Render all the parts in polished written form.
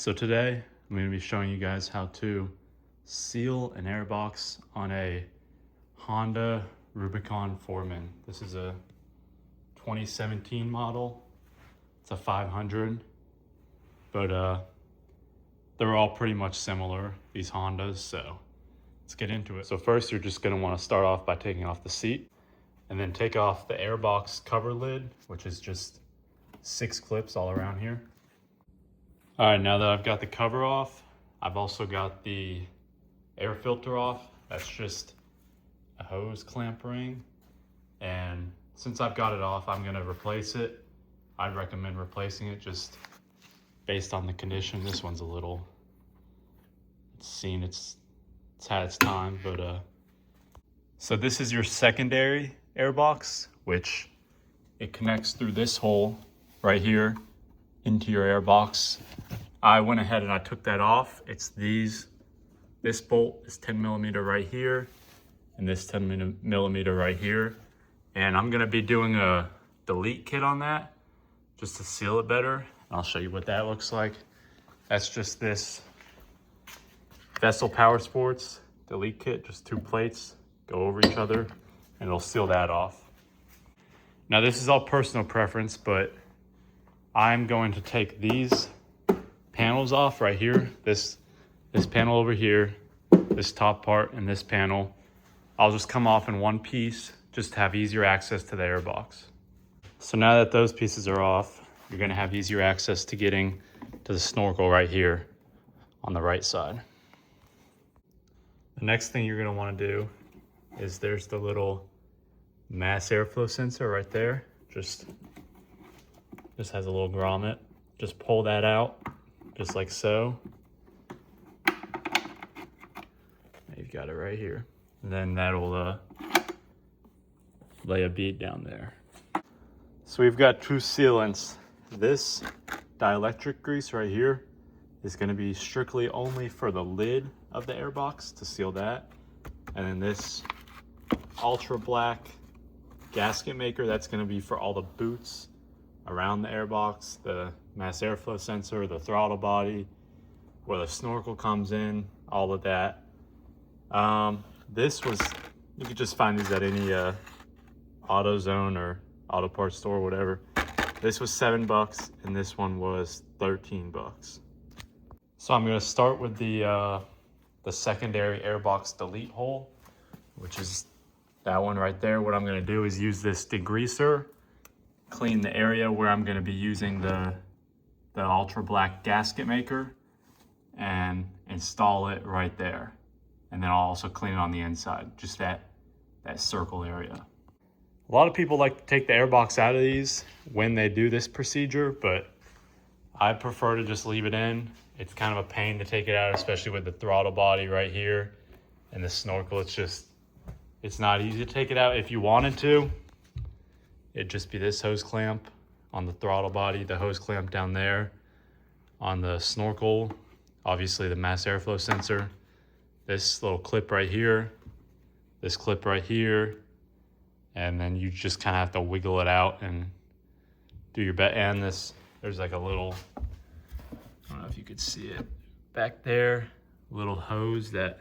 So today I'm going to be showing you guys how to seal an airbox on a Honda Rubicon Foreman. This is a 2017 model. It's a 500, but they're all pretty much similar, these Hondas, so let's get into it. So first you're just going to want to start off by taking off the seat and then take off the airbox cover lid, which is just 6 clips all around here. All right, now that I've got the cover off, I've also got the air filter off. That's just a hose clamp ring. And since I've got it off, I'm gonna replace it. I'd recommend replacing it just based on the condition. This one's a little, it's had its time, but so this is your secondary airbox, which it connects through this hole right here into your airbox. I went ahead and I took that off. It's this bolt is 10 millimeter right here, and this 10 millimeter right here. And I'm gonna be doing a delete kit on that just to seal it better. And I'll show you what that looks like. That's just this Vessel Power Sports delete kit, just 2 plates go over each other, and it'll seal that off. Now this is all personal preference, but I'm going to take these panels off right here. This panel over here, this top part, and this panel. I'll just come off in one piece just to have easier access to the airbox. So now that those pieces are off, you're gonna have easier access to getting to the snorkel right here on the right side. The next thing you're gonna wanna do is there's the little mass airflow sensor right there. Just has a little grommet. Just pull that out, just like so. You've got it right here. And then that'll lay a bead down there. So we've got 2 sealants. This dielectric grease right here is gonna be strictly only for the lid of the airbox to seal that. And then this ultra black gasket maker, that's gonna be for all the boots around the airbox, the mass airflow sensor, the throttle body, where the snorkel comes in, all of that. You could just find these at any AutoZone or auto parts store or whatever. This was $7 and this one was $13. So I'm gonna start with the secondary airbox delete hole, which is that one right there. What I'm gonna do is use this degreaser, clean the area where I'm gonna be using the ultra black gasket maker and install it right there. And then I'll also clean it on the inside, just that circle area. A lot of people like to take the airbox out of these when they do this procedure, but I prefer to just leave it in. It's kind of a pain to take it out, especially with the throttle body right here and the snorkel. It's not easy to take it out. If you wanted to, it'd just be this hose clamp on the throttle body, the hose clamp down there on the snorkel, obviously the mass airflow sensor, this little clip right here, this clip right here, and then you just kind of have to wiggle it out and do your best. And there's like a little, I don't know if you could see it back there, little hose that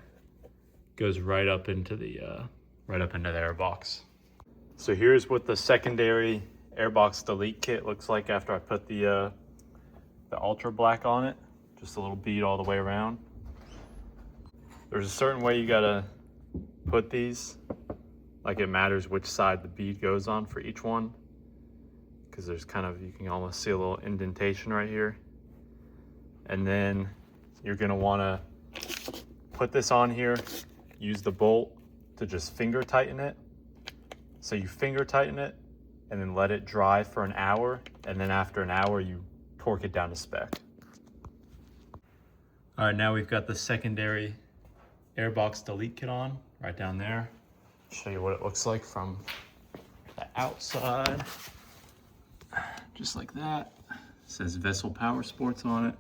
goes right up into the airbox. So here's what the secondary airbox delete kit looks like after I put the ultra black on it. Just a little bead all the way around. There's a certain way you gotta put these. Like, it matters which side the bead goes on for each one, because there's you can almost see a little indentation right here. And then you're gonna wanna put this on here, use the bolt to just finger tighten it. So you finger tighten it and then let it dry for an hour. And then after an hour, you torque it down to spec. All right, now we've got the secondary airbox delete kit on right down there. Show you what it looks like from the outside. Just like that. It says Vessel Power Sports on it.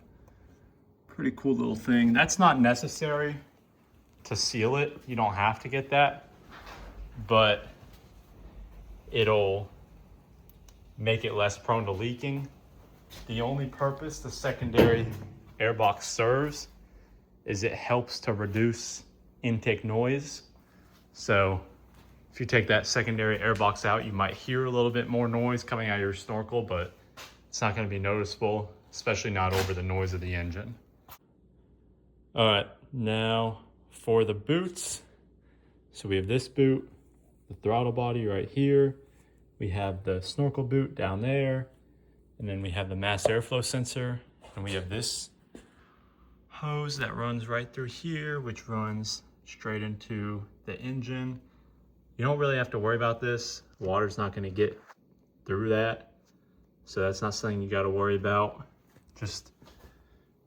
Pretty cool little thing. That's not necessary to seal it. You don't have to get that, but it'll make it less prone to leaking. The only purpose the secondary Airbox serves is it helps to reduce intake noise. So if you take that secondary Airbox out, you might hear a little bit more noise coming out of your Snorkel, but it's not going to be noticeable, especially not over the noise of the engine. All right, now for the boots. So we have this boot, the throttle body right here. We have the Snorkel boot down there. And then we have the mass airflow sensor. And we have this hose that runs right through here, which runs straight into the engine. You don't really have to worry about this. Water's not gonna get through that. So that's not something you gotta worry about. Just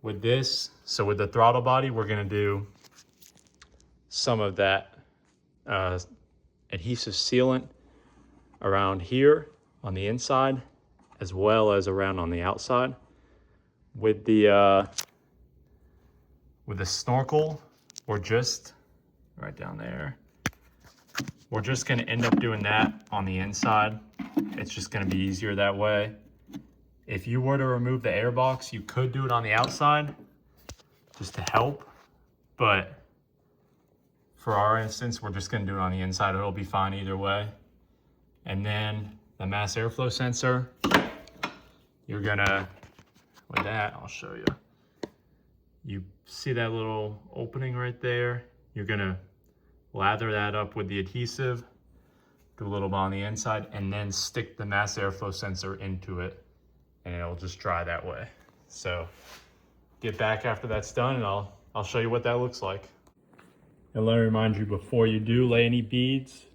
with this, so with the throttle body, we're gonna do some of that adhesive sealant around here on the inside, as well as around on the outside. With the Snorkel, we're just right down there. We're just gonna end up doing that on the inside. It's just gonna be easier that way. If you were to remove the Airbox, you could do it on the outside just to help, but for our instance, we're just gonna do it on the inside. It'll be fine either way. And then the mass airflow sensor, you're gonna, with that, I'll show you. You see that little opening right there? You're gonna lather that up with the adhesive, do a little bit on the inside, and then stick the mass airflow sensor into it, and it'll just dry that way. So get back after that's done, and I'll show you what that looks like. And let me remind you, before you do lay any beads,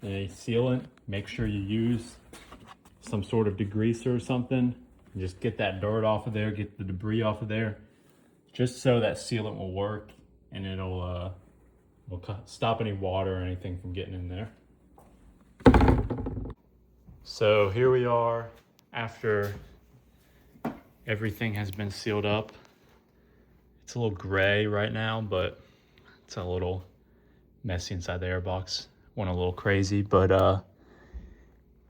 any sealant, make sure you use some sort of degreaser or something, and just get that dirt off of there, get the debris off of there, just so that sealant will work, and it'll stop any water or anything from getting in there. So here we are after everything has been sealed up. It's a little gray right now, but it's a little messy inside the Airbox. Went a little crazy, but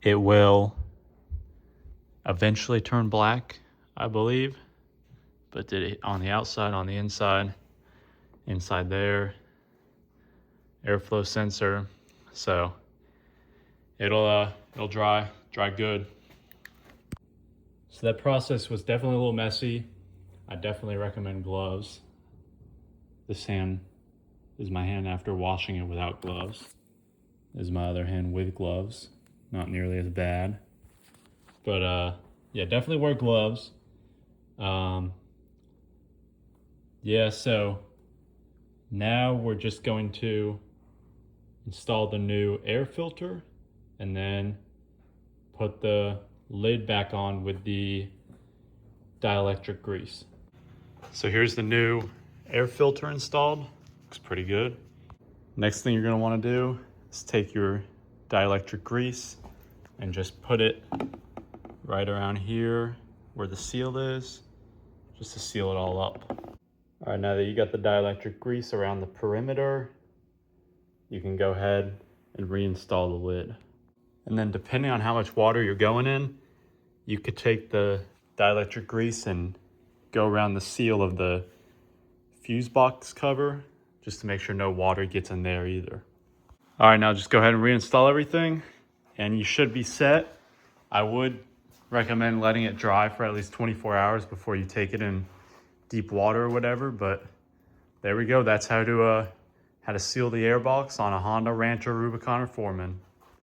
it will eventually turn black, I believe. But did it on the outside, on the inside, inside there, airflow sensor. So it'll dry good. So that process was definitely a little messy. I definitely recommend gloves. This hand is my hand after washing it without gloves. This is my other hand with gloves. Not nearly as bad. But yeah, definitely wear gloves. Yeah, so now we're just going to install the new air filter and then put the lid back on with the dielectric grease. So here's the new air filter installed. Looks pretty good. Next thing you're gonna wanna do is take your dielectric grease and just put it right around here where the seal is, just to seal it all up. All right, now that you got the dielectric grease around the perimeter, you can go ahead and reinstall the lid. And then depending on how much water you're going in, you could take the dielectric grease and go around the seal of the fuse box cover, just to make sure no water gets in there either. All right, now just go ahead and reinstall everything and you should be set. I would recommend letting it dry for at least 24 hours before you take it in deep water or whatever, but there we go. That's how to seal the Airbox on a Honda Rancher Rubicon Foreman.